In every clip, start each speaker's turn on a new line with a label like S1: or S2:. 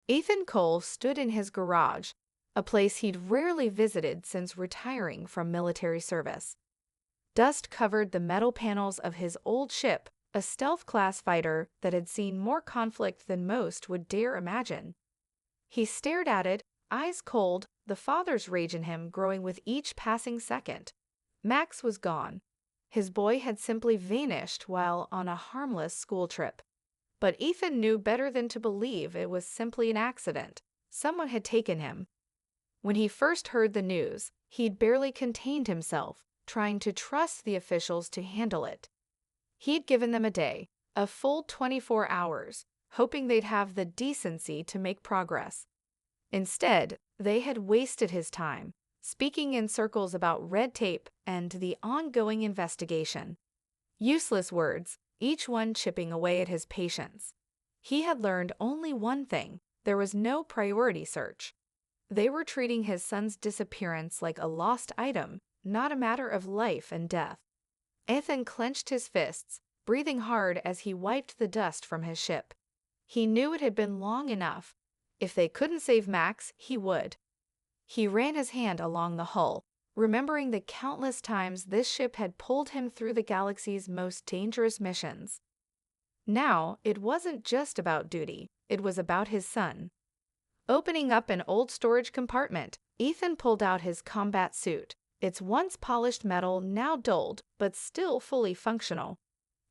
S1: Ethan Cole stood in his garage, a place he'd rarely visited since retiring from military service. Dust covered the metal panels of his old ship, a stealth-class fighter that had seen more conflict than most would dare imagine. He stared at it, eyes cold, the father's rage in him growing with each passing second. Max was gone. His boy had simply vanished while on a harmless school trip. But Ethan knew better than to believe it was simply an accident. Someone had taken him. When he first heard the news, he'd barely contained himself, trying to trust the officials to handle it. He'd given them a day, a full 24 hours, hoping they'd have the decency to make progress. Instead, they had wasted his time, speaking in circles about red tape and the ongoing investigation. Useless words, each one chipping away at his patience. He had learned only one thing: there was no priority search. They were treating his son's disappearance like a lost item, not a matter of life and death. Ethan clenched his fists, breathing hard as he wiped the dust from his ship. He knew it had been long enough. If they couldn't save Max, he would. He ran his hand along the hull, remembering the countless times this ship had pulled him through the galaxy's most dangerous missions. Now, it wasn't just about duty, it was about his son. Opening up an old storage compartment, Ethan pulled out his combat suit, its once polished metal now dulled but still fully functional.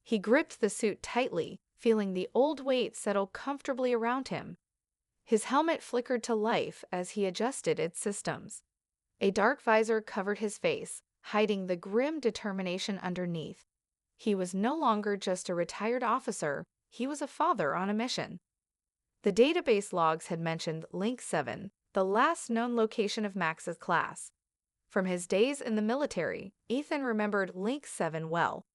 S1: He gripped the suit tightly, feeling the old weight settle comfortably around him. His helmet flickered to life as he adjusted its systems. A dark visor covered his face, hiding the grim determination underneath. He was no longer just a retired officer, he was a father on a mission. The database logs had mentioned Link 7, the last known location of Max's class. From his days in the military, Ethan remembered Link 7 well.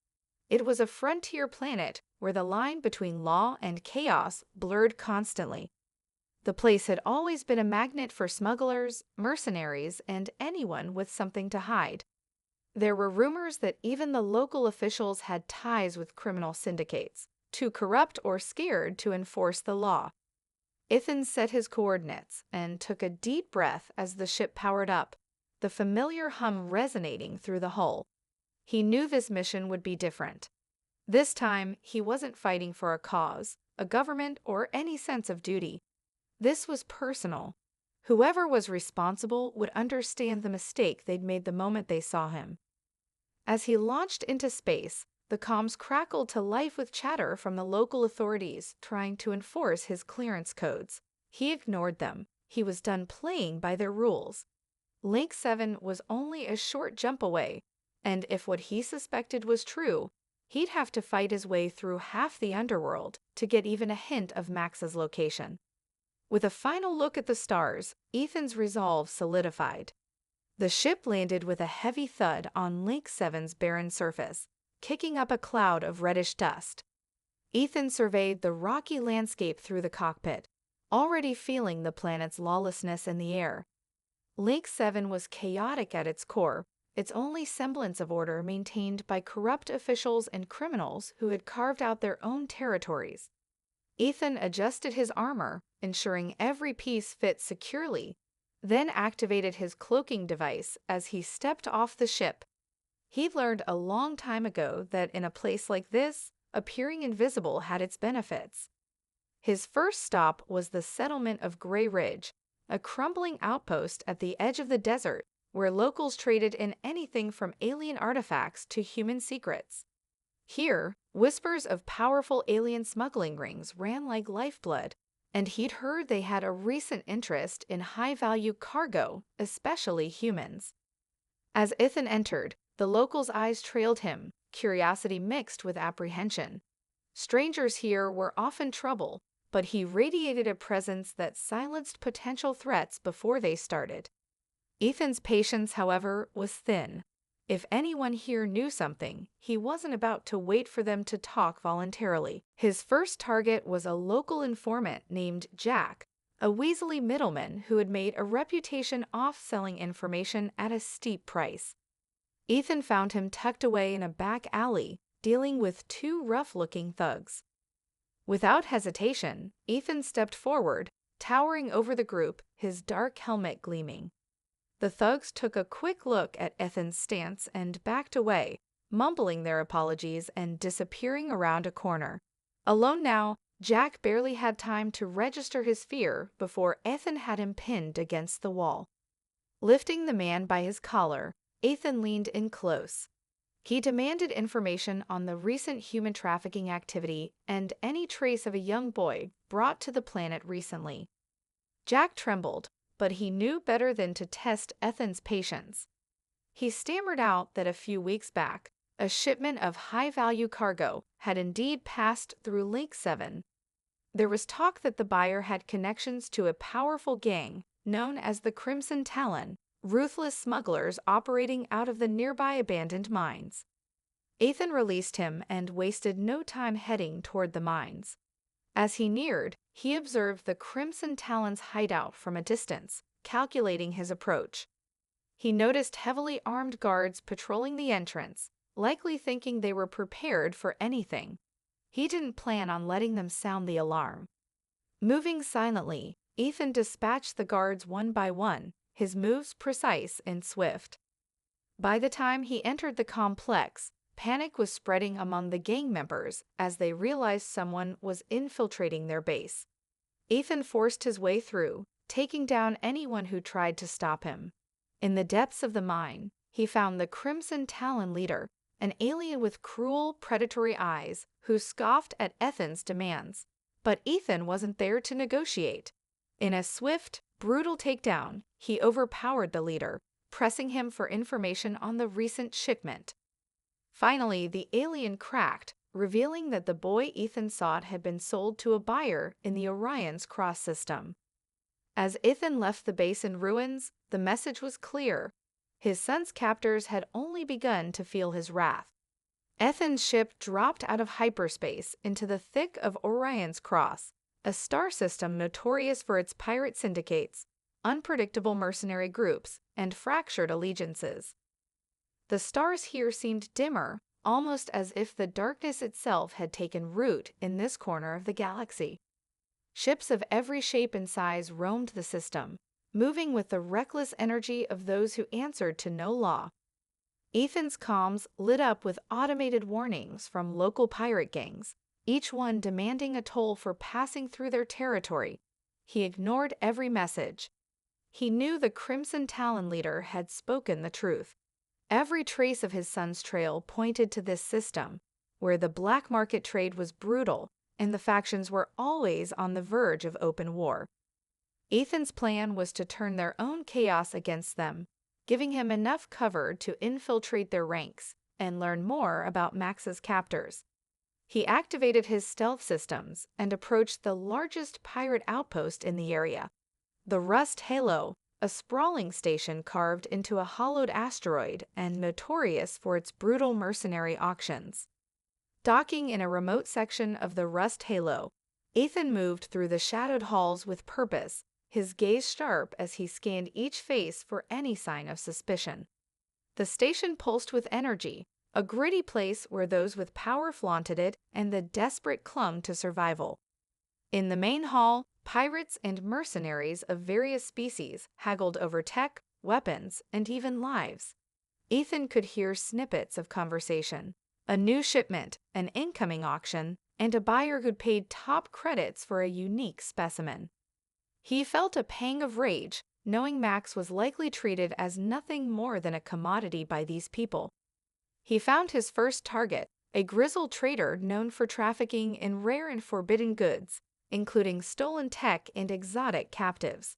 S1: It was a frontier planet where the line between law and chaos blurred constantly. The place had always been a magnet for smugglers, mercenaries, and anyone with something to hide. There were rumors that even the local officials had ties with criminal syndicates, too corrupt or scared to enforce the law. Ethan set his coordinates and took a deep breath as the ship powered up, the familiar hum resonating through the hull. He knew this mission would be different. This time, he wasn't fighting for a cause, a government, or any sense of duty. This was personal. Whoever was responsible would understand the mistake they'd made the moment they saw him. As he launched into space, the comms crackled to life with chatter from the local authorities trying to enforce his clearance codes. He ignored them. He was done playing by their rules. Link 7 was only a short jump away, and if what he suspected was true, he'd have to fight his way through half the underworld to get even a hint of Max's location. With a final look at the stars, Ethan's resolve solidified. The ship landed with a heavy thud on Link 7's barren surface, kicking up a cloud of reddish dust. Ethan surveyed the rocky landscape through the cockpit, already feeling the planet's lawlessness in the air. Link 7 was chaotic at its core, its only semblance of order maintained by corrupt officials and criminals who had carved out their own territories. Ethan adjusted his armor, ensuring every piece fit securely, then activated his cloaking device as he stepped off the ship. He'd learned a long time ago that in a place like this, appearing invisible had its benefits. His first stop was the settlement of Grey Ridge, a crumbling outpost at the edge of the desert where locals traded in anything from alien artifacts to human secrets. Here, whispers of powerful alien smuggling rings ran like lifeblood, and he'd heard they had a recent interest in high-value cargo, especially humans. As Ethan entered, the locals' eyes trailed him, curiosity mixed with apprehension. Strangers here were often trouble, but he radiated a presence that silenced potential threats before they started. Ethan's patience, however, was thin. If anyone here knew something, he wasn't about to wait for them to talk voluntarily. His first target was a local informant named Jack, a weaselly middleman who had made a reputation off-selling information at a steep price. Ethan found him tucked away in a back alley, dealing with two rough-looking thugs. Without hesitation, Ethan stepped forward, towering over the group, his dark helmet gleaming. The thugs took a quick look at Ethan's stance and backed away, mumbling their apologies and disappearing around a corner. Alone now, Jack barely had time to register his fear before Ethan had him pinned against the wall. Lifting the man by his collar, Ethan leaned in close. He demanded information on the recent human trafficking activity and any trace of a young boy brought to the planet recently. Jack trembled, but he knew better than to test Ethan's patience. He stammered out that a few weeks back, a shipment of high-value cargo had indeed passed through Link 7. There was talk that the buyer had connections to a powerful gang known as the Crimson Talon, ruthless smugglers operating out of the nearby abandoned mines. Ethan released him and wasted no time heading toward the mines. As he neared, he observed the Crimson Talon's hideout from a distance, calculating his approach. He noticed heavily armed guards patrolling the entrance, likely thinking they were prepared for anything. He didn't plan on letting them sound the alarm. Moving silently, Ethan dispatched the guards one by one, his moves precise and swift. By the time he entered the complex, panic was spreading among the gang members as they realized someone was infiltrating their base. Ethan forced his way through, taking down anyone who tried to stop him. In the depths of the mine, he found the Crimson Talon leader, an alien with cruel, predatory eyes who scoffed at Ethan's demands. But Ethan wasn't there to negotiate. In a swift, brutal takedown, he overpowered the leader, pressing him for information on the recent shipment. Finally, the alien cracked, revealing that the boy Ethan sought had been sold to a buyer in the Orion's cross system. As Ethan left the base in ruins, the message was clear. His son's captors had only begun to feel his wrath. Ethan's ship dropped out of hyperspace into the thick of Orion's cross, a star system notorious for its pirate syndicates, unpredictable mercenary groups, and fractured allegiances. The stars here seemed dimmer, almost as if the darkness itself had taken root in this corner of the galaxy. Ships of every shape and size roamed the system, moving with the reckless energy of those who answered to no law. Ethan's comms lit up with automated warnings from local pirate gangs, each one demanding a toll for passing through their territory. He ignored every message. He knew the Crimson Talon leader had spoken the truth. Every trace of his son's trail pointed to this system, where the black market trade was brutal and the factions were always on the verge of open war. Ethan's plan was to turn their own chaos against them, giving him enough cover to infiltrate their ranks and learn more about Max's captors. He activated his stealth systems and approached the largest pirate outpost in the area, the Rust Halo, a sprawling station carved into a hollowed asteroid and notorious for its brutal mercenary auctions. Docking in a remote section of the Rust Halo, Ethan moved through the shadowed halls with purpose, his gaze sharp as he scanned each face for any sign of suspicion. The station pulsed with energy, a gritty place where those with power flaunted it and the desperate clung to survival. In the main hall, pirates and mercenaries of various species haggled over tech, weapons, and even lives. Ethan could hear snippets of conversation. A new shipment, an incoming auction, and a buyer who'd paid top credits for a unique specimen. He felt a pang of rage, knowing Max was likely treated as nothing more than a commodity by these people. He found his first target, a grizzled trader known for trafficking in rare and forbidden goods, including stolen tech and exotic captives.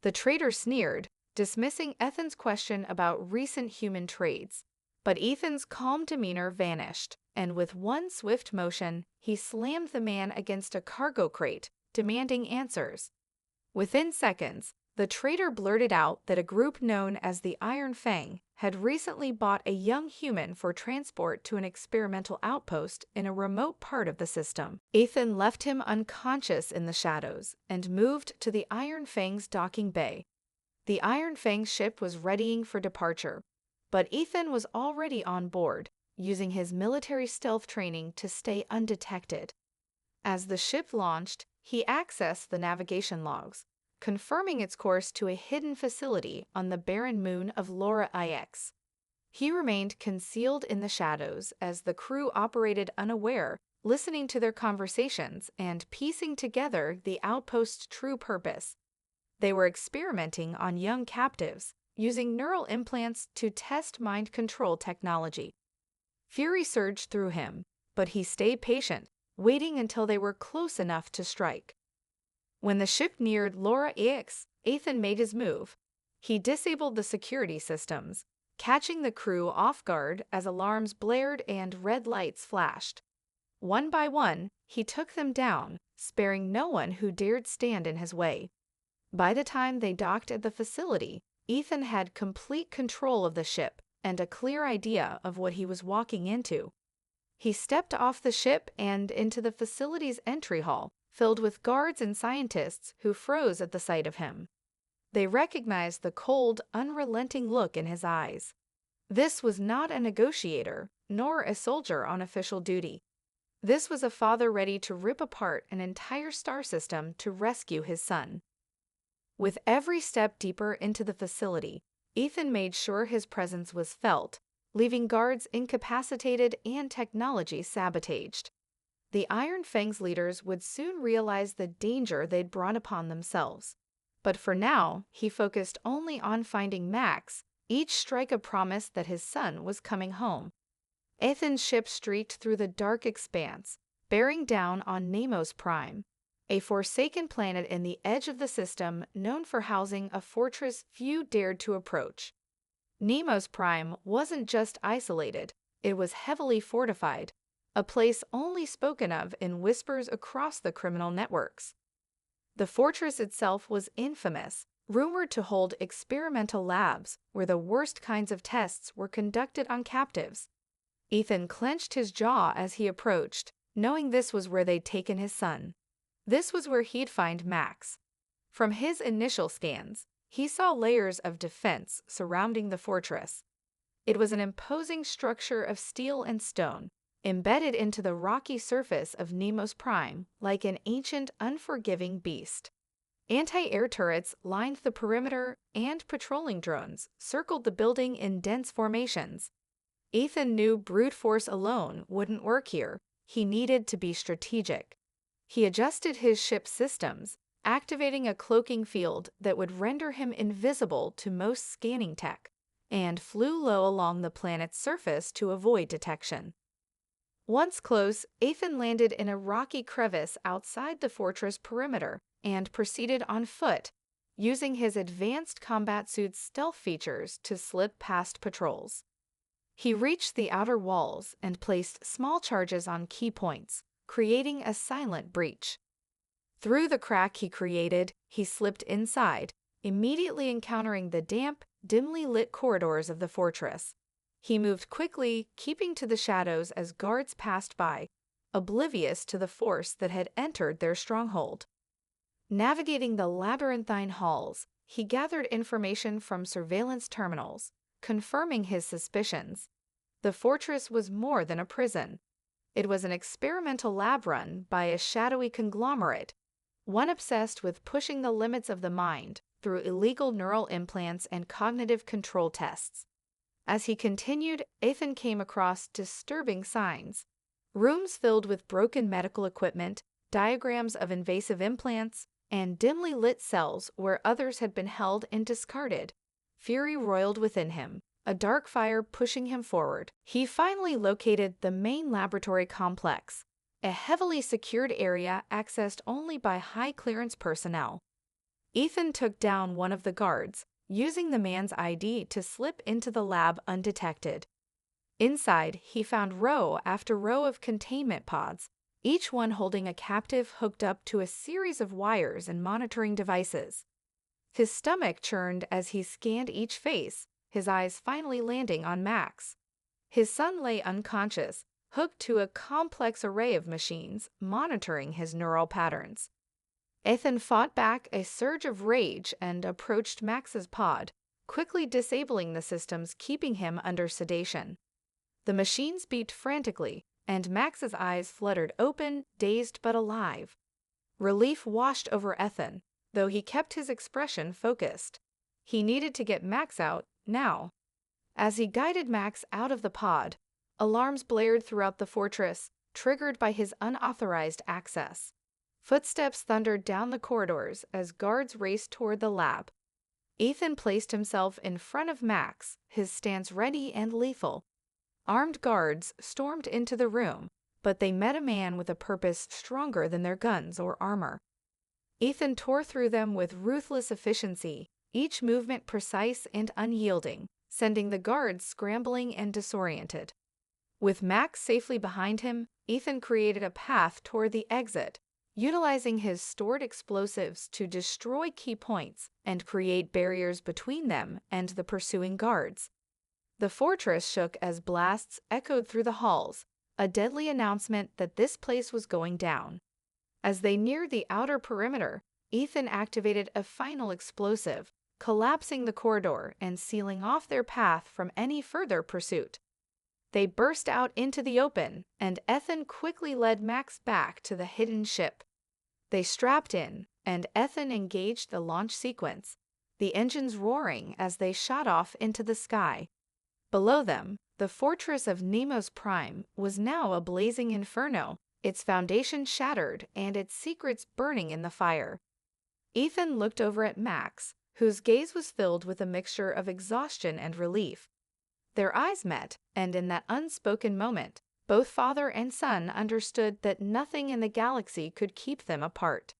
S1: The trader sneered, dismissing Ethan's question about recent human trades. But Ethan's calm demeanor vanished, and with one swift motion, he slammed the man against a cargo crate, demanding answers. Within seconds, the trader blurted out that a group known as the Iron Fang had recently bought a young human for transport to an experimental outpost in a remote part of the system. Ethan left him unconscious in the shadows and moved to the Iron Fang's docking bay. The Iron Fang ship was readying for departure, but Ethan was already on board, using his military stealth training to stay undetected. As the ship launched, he accessed the navigation logs, confirming its course to a hidden facility on the barren moon of Laura IX. He remained concealed in the shadows as the crew operated unaware, listening to their conversations and piecing together the outpost's true purpose. They were experimenting on young captives, using neural implants to test mind control technology. Fury surged through him, but he stayed patient, waiting until they were close enough to strike. When the ship neared Laura X, Ethan made his move. He disabled the security systems, catching the crew off guard as alarms blared and red lights flashed. One by one, he took them down, sparing no one who dared stand in his way. By the time they docked at the facility, Ethan had complete control of the ship and a clear idea of what he was walking into. He stepped off the ship and into the facility's entry hall, filled with guards and scientists who froze at the sight of him. They recognized the cold, unrelenting look in his eyes. This was not a negotiator, nor a soldier on official duty. This was a father ready to rip apart an entire star system to rescue his son. With every step deeper into the facility, Ethan made sure his presence was felt, leaving guards incapacitated and technology sabotaged. The Iron Fang's leaders would soon realize the danger they'd brought upon themselves. But for now, he focused only on finding Max, each strike a promise that his son was coming home. Ethan's ship streaked through the dark expanse, bearing down on Nemos Prime, a forsaken planet in the edge of the system known for housing a fortress few dared to approach. Nemos Prime wasn't just isolated, it was heavily fortified, a place only spoken of in whispers across the criminal networks. The fortress itself was infamous, rumored to hold experimental labs where the worst kinds of tests were conducted on captives. Ethan clenched his jaw as he approached, knowing this was where they'd taken his son. This was where he'd find Max. From his initial scans, he saw layers of defense surrounding the fortress. It was an imposing structure of steel and stone, embedded into the rocky surface of Nemos Prime like an ancient, unforgiving beast. Anti-air turrets lined the perimeter, and patrolling drones circled the building in dense formations. Ethan knew brute force alone wouldn't work here. He needed to be strategic. He adjusted his ship's systems, activating a cloaking field that would render him invisible to most scanning tech, and flew low along the planet's surface to avoid detection. Once close, Ethan landed in a rocky crevice outside the fortress perimeter and proceeded on foot, using his advanced combat suit's stealth features to slip past patrols. He reached the outer walls and placed small charges on key points, creating a silent breach. Through the crack he created, he slipped inside, immediately encountering the damp, dimly lit corridors of the fortress. He moved quickly, keeping to the shadows as guards passed by, oblivious to the force that had entered their stronghold. Navigating the labyrinthine halls, he gathered information from surveillance terminals, confirming his suspicions. The fortress was more than a prison. It was an experimental lab run by a shadowy conglomerate, one obsessed with pushing the limits of the mind through illegal neural implants and cognitive control tests. As he continued, Ethan came across disturbing signs. Rooms filled with broken medical equipment, diagrams of invasive implants, and dimly lit cells where others had been held and discarded. Fury roiled within him, a dark fire pushing him forward. He finally located the main laboratory complex, a heavily secured area accessed only by high-clearance personnel. Ethan took down one of the guards, using the man's ID to slip into the lab undetected. Inside, he found row after row of containment pods, each one holding a captive hooked up to a series of wires and monitoring devices. His stomach churned as he scanned each face, his eyes finally landing on Max. His son lay unconscious, hooked to a complex array of machines monitoring his neural patterns. Ethan fought back a surge of rage and approached Max's pod, quickly disabling the systems keeping him under sedation. The machines beeped frantically, and Max's eyes fluttered open, dazed but alive. Relief washed over Ethan, though he kept his expression focused. He needed to get Max out, now. As he guided Max out of the pod, alarms blared throughout the fortress, triggered by his unauthorized access. Footsteps thundered down the corridors as guards raced toward the lab. Ethan placed himself in front of Max, his stance ready and lethal. Armed guards stormed into the room, but they met a man with a purpose stronger than their guns or armor. Ethan tore through them with ruthless efficiency, each movement precise and unyielding, sending the guards scrambling and disoriented. With Max safely behind him, Ethan created a path toward the exit, utilizing his stored explosives to destroy key points and create barriers between them and the pursuing guards. The fortress shook as blasts echoed through the halls, a deadly announcement that this place was going down. As they neared the outer perimeter, Ethan activated a final explosive, collapsing the corridor and sealing off their path from any further pursuit. They burst out into the open, and Ethan quickly led Max back to the hidden ship. They strapped in, and Ethan engaged the launch sequence, the engines roaring as they shot off into the sky. Below them, the fortress of Nemos Prime was now a blazing inferno, its foundation shattered and its secrets burning in the fire. Ethan looked over at Max, whose gaze was filled with a mixture of exhaustion and relief. Their eyes met, and in that unspoken moment, both father and son understood that nothing in the galaxy could keep them apart.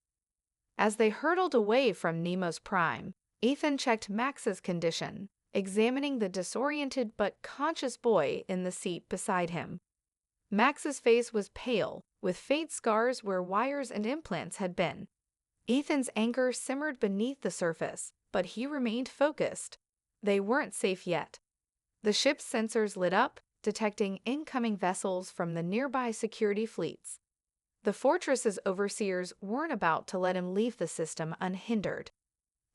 S1: As they hurtled away from Nemos Prime, Ethan checked Max's condition, examining the disoriented but conscious boy in the seat beside him. Max's face was pale, with faint scars where wires and implants had been. Ethan's anger simmered beneath the surface, but he remained focused. They weren't safe yet. The ship's sensors lit up, detecting incoming vessels from the nearby security fleets. The fortress's overseers weren't about to let him leave the system unhindered.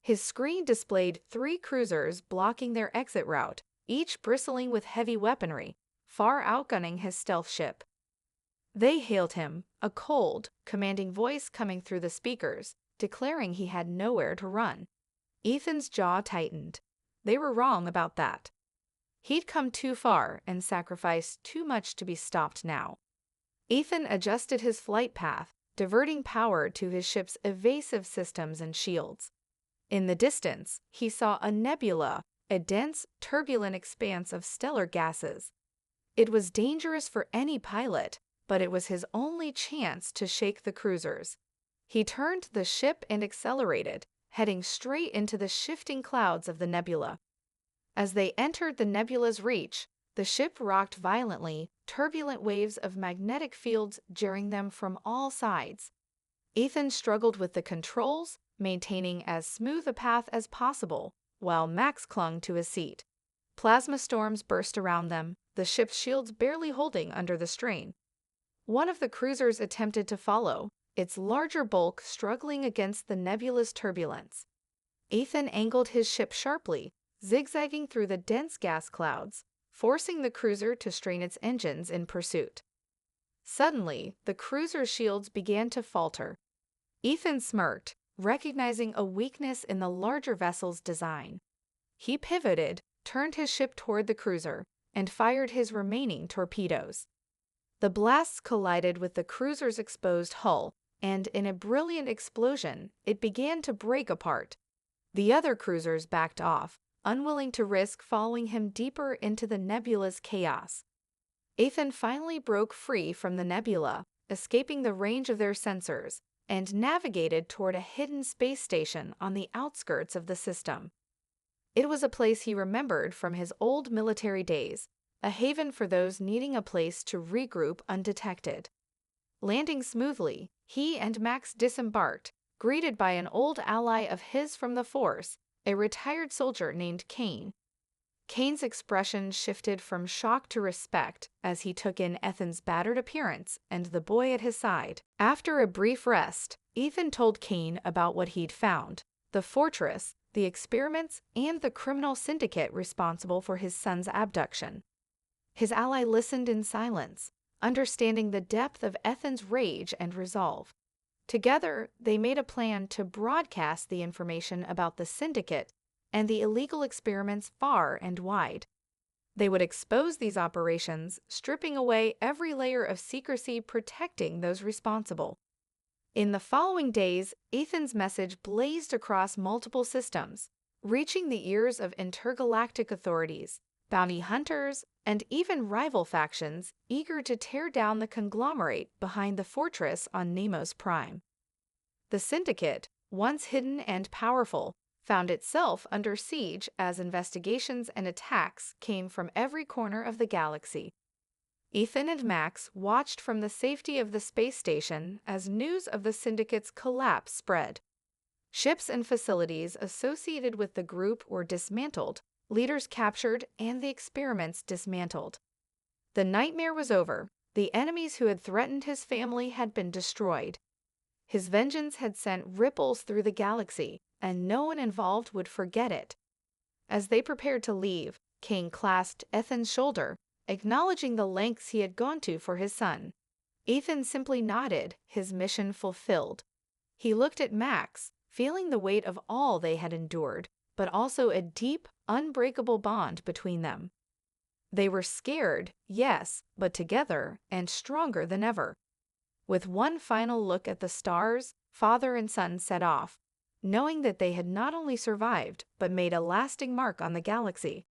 S1: His screen displayed 3 cruisers blocking their exit route, each bristling with heavy weaponry, far outgunning his stealth ship. They hailed him, a cold, commanding voice coming through the speakers, declaring he had nowhere to run. Ethan's jaw tightened. They were wrong about that. He'd come too far and sacrificed too much to be stopped now. Ethan adjusted his flight path, diverting power to his ship's evasive systems and shields. In the distance, he saw a nebula, a dense, turbulent expanse of stellar gases. It was dangerous for any pilot, but it was his only chance to shake the cruisers. He turned the ship and accelerated, heading straight into the shifting clouds of the nebula. As they entered the nebula's reach, the ship rocked violently, turbulent waves of magnetic fields jarring them from all sides. Ethan struggled with the controls, maintaining as smooth a path as possible, while Max clung to his seat. Plasma storms burst around them, the ship's shields barely holding under the strain. One of the cruisers attempted to follow, its larger bulk struggling against the nebula's turbulence. Ethan angled his ship sharply, zigzagging through the dense gas clouds, forcing the cruiser to strain its engines in pursuit. Suddenly, the cruiser's shields began to falter. Ethan smirked, recognizing a weakness in the larger vessel's design. He pivoted, turned his ship toward the cruiser, and fired his remaining torpedoes. The blasts collided with the cruiser's exposed hull, and in a brilliant explosion, it began to break apart. The other cruisers backed off, unwilling to risk following him deeper into the nebula's chaos. Ethan finally broke free from the nebula, escaping the range of their sensors, and navigated toward a hidden space station on the outskirts of the system. It was a place he remembered from his old military days, a haven for those needing a place to regroup undetected. Landing smoothly, he and Max disembarked, greeted by an old ally of his from the Force, a retired soldier named Kane. Kane's expression shifted from shock to respect as he took in Ethan's battered appearance and the boy at his side. After a brief rest, Ethan told Kane about what he'd found, the fortress, the experiments, and the criminal syndicate responsible for his son's abduction. His ally listened in silence, understanding the depth of Ethan's rage and resolve. Together, they made a plan to broadcast the information about the syndicate and the illegal experiments far and wide. They would expose these operations, stripping away every layer of secrecy protecting those responsible. In the following days, Ethan's message blazed across multiple systems, reaching the ears of intergalactic authorities, bounty hunters, and even rival factions eager to tear down the conglomerate behind the fortress on Nemo's Prime. The Syndicate, once hidden and powerful, found itself under siege as investigations and attacks came from every corner of the galaxy. Ethan and Max watched from the safety of the space station as news of the Syndicate's collapse spread. Ships and facilities associated with the group were dismantled, leaders captured, and the experiments dismantled. The nightmare was over. The enemies who had threatened his family had been destroyed. His vengeance had sent ripples through the galaxy, and no one involved would forget it. As they prepared to leave, Kane clasped Ethan's shoulder, acknowledging the lengths he had gone to for his son. Ethan simply nodded, his mission fulfilled. He looked at Max, feeling the weight of all they had endured, but also a deep, unbreakable bond between them. They were scared, yes, but together and stronger than ever. With one final look at the stars, father and son set off, knowing that they had not only survived, but made a lasting mark on the galaxy.